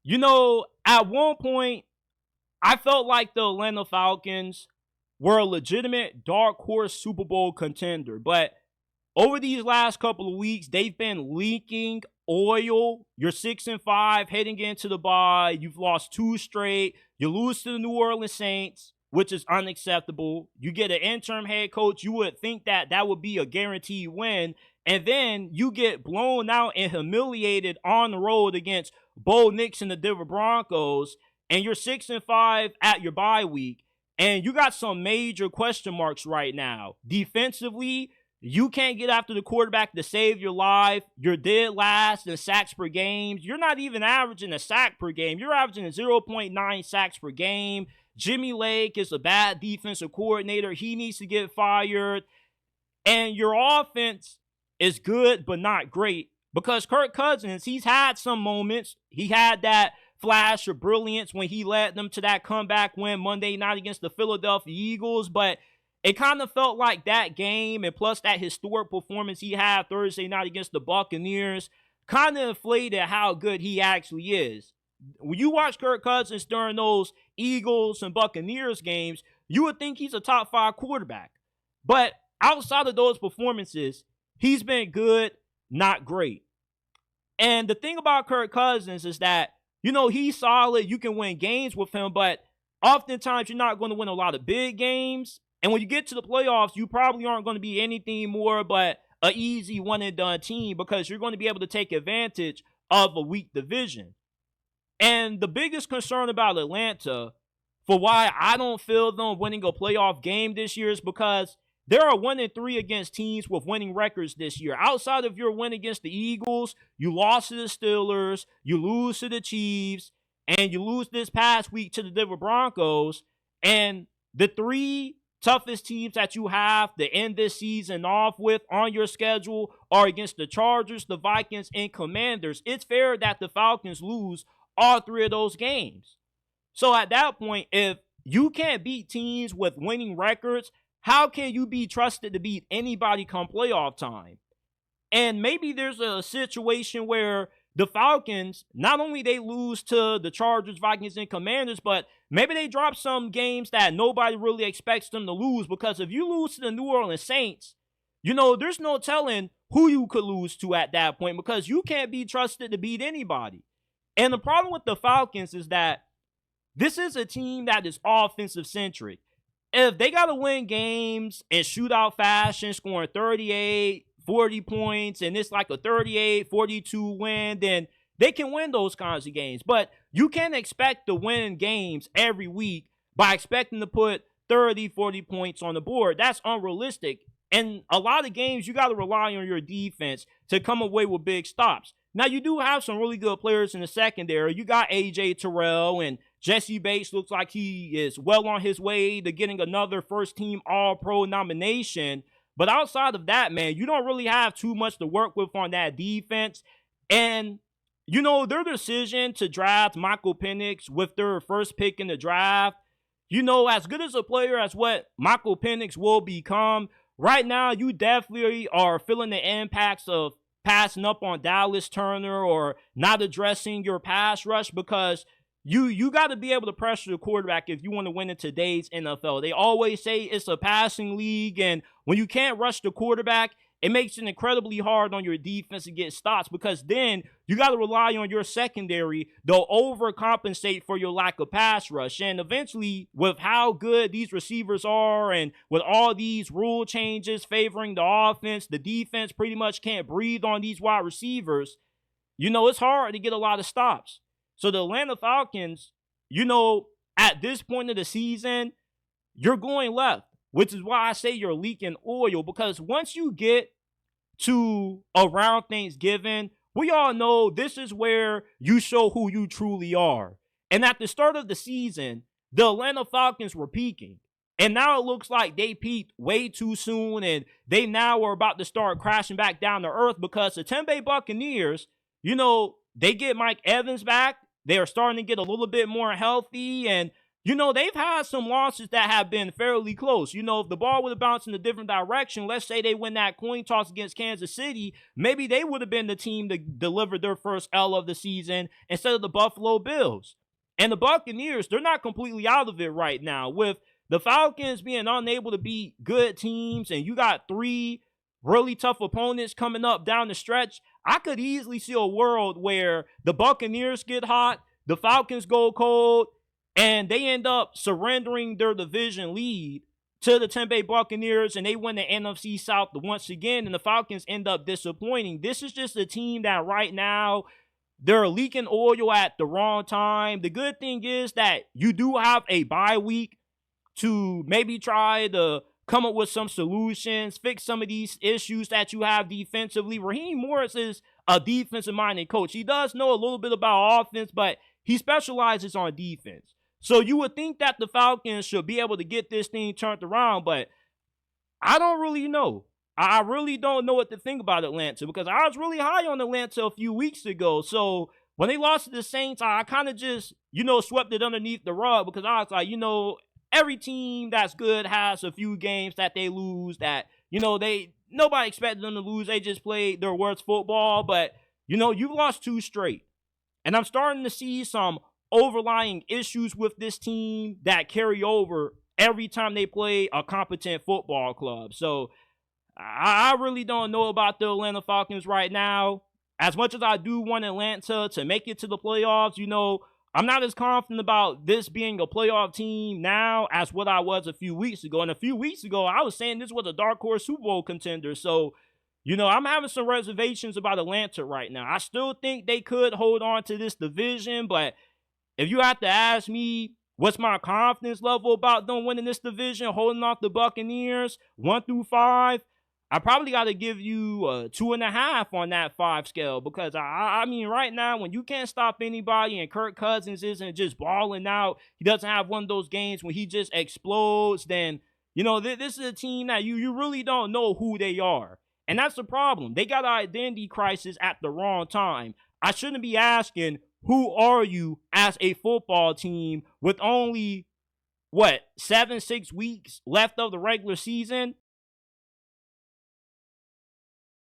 At one point, I felt like the Atlanta Falcons were a legitimate dark horse Super Bowl contender, but over these last couple of weeks, they've been leaking oil. You're 6-5 heading into the bye. You've lost two straight. You lose to the New Orleans Saints, which is unacceptable. You get an interim head coach. You would think that that would be a guaranteed win. And then you get blown out and humiliated on the road against Bo Nix and the Denver Broncos. And you're 6-5 at your bye week. And you got some major question marks right now. Defensively, you can't get after the quarterback to save your life. You're dead last in sacks per game. You're not even averaging a sack per game. You're averaging a 0.9 sacks per game. Jimmy Lake is a bad defensive coordinator. He needs to get fired. And your offense is good, but not great. Because Kirk Cousins, he's had some moments. He had that flash of brilliance when he led them to that comeback win Monday night against the Philadelphia Eagles. But it kind of felt like that game, and plus that historic performance he had Thursday night against the Buccaneers, kind of inflated how good he actually is. When you watch Kirk Cousins during those Eagles and Buccaneers games, you would think he's a top 5 quarterback. But outside of those performances, he's been good, not great. And the thing about Kirk Cousins is that, he's solid. You can win games with him, but oftentimes you're not going to win a lot of big games. And when you get to the playoffs, you probably aren't going to be anything more but an easy one-and-done team because you're going to be able to take advantage of a weak division. And the biggest concern about Atlanta, for why I don't feel them winning a playoff game this year, is because there are 1-3 against teams with winning records this year. Outside of your win against the Eagles, you lost to the Steelers, you lose to the Chiefs, and you lose this past week to the Denver Broncos. And the 3 toughest teams that you have to end this season off with on your schedule are against the Chargers, the Vikings, and Commanders. It's fair that the Falcons lose all 3 of those games. So at that point, if you can't beat teams with winning records, how can you be trusted to beat anybody come playoff time? And maybe there's a situation where the Falcons, not only they lose to the Chargers, Vikings, and Commanders, but maybe they drop some games that nobody really expects them to lose. Because if you lose to the New Orleans Saints, there's no telling who you could lose to at that point because you can't be trusted to beat anybody. And the problem with the Falcons is that this is a team that is offensive centric. If they got to win games in shootout fashion, scoring 38, 40 points, and it's like a 38-42 win, then they can win those kinds of games. But you can't expect to win games every week by expecting to put 30, 40 points on the board. That's unrealistic. And a lot of games, you got to rely on your defense to come away with big stops. Now, you do have some really good players in the secondary. You got A.J. Terrell, and Jesse Bates looks like he is well on his way to getting another first-team All-Pro nomination. But outside of that, man, you don't really have too much to work with on that defense. And, their decision to draft Michael Penix with their first pick in the draft, as good as a player as what Michael Penix will become, right now you definitely are feeling the impacts of passing up on Dallas Turner or not addressing your pass rush because you got to be able to pressure the quarterback if you want to win in today's NFL. They always say it's a passing league, and when you can't rush the quarterback, it makes it incredibly hard on your defense to get stops because then you got to rely on your secondary to overcompensate for your lack of pass rush. And eventually, with how good these receivers are and with all these rule changes favoring the offense, the defense pretty much can't breathe on these wide receivers. It's hard to get a lot of stops. So the Atlanta Falcons, at this point of the season, you're going left, which is why I say you're leaking oil, because once you get to around Thanksgiving, we all know this is where you show who you truly are. And at the start of the season, the Atlanta Falcons were peaking. And now it looks like they peaked way too soon, and they now are about to start crashing back down to earth because the Tampa Bay Buccaneers, they get Mike Evans back. They are starting to get a little bit more healthy, and they've had some losses that have been fairly close. If the ball would have bounced in a different direction, let's say they win that coin toss against Kansas City, maybe they would have been the team to deliver their first L of the season instead of the Buffalo Bills. And the Buccaneers, they're not completely out of it right now. With the Falcons being unable to beat good teams, and you got 3 really tough opponents coming up down the stretch, I could easily see a world where the Buccaneers get hot, the Falcons go cold, and they end up surrendering their division lead to the Tampa Bay Buccaneers, and they win the NFC South once again, and the Falcons end up disappointing. This is just a team that right now, they're leaking oil at the wrong time. The good thing is that you do have a bye week to maybe try to come up with some solutions, fix some of these issues that you have defensively. Raheem Morris is a defensive-minded coach. He does know a little bit about offense, but he specializes on defense. So you would think that the Falcons should be able to get this thing turned around, but I don't really know. I really don't know what to think about Atlanta, because I was really high on Atlanta a few weeks ago. So when they lost to the Saints, I kind of just, swept it underneath the rug, because I was like, every team that's good has a few games that they lose that, nobody expected them to lose. They just played their worst football. But, you've lost 2 straight. And I'm starting to see some overlying issues with this team that carry over every time they play a competent football club. So I really don't know about the Atlanta Falcons right now. As much as I do want Atlanta to make it to the playoffs, I'm not as confident about this being a playoff team now as what I was a few weeks ago. And a few weeks ago, I was saying this was a dark horse Super Bowl contender. So, I'm having some reservations about Atlanta right now. I still think they could hold on to this division, but if you have to ask me what's my confidence level about them winning this division, holding off the Buccaneers, 1 through 5, I probably got to give you a 2.5 on that 5 scale, because I mean, right now, when you can't stop anybody and Kirk Cousins isn't just balling out, he doesn't have one of those games when he just explodes, then, this is a team that you really don't know who they are. And that's the problem. They got an identity crisis at the wrong time. I shouldn't be asking, who are you as a football team with only, 6 weeks left of the regular season?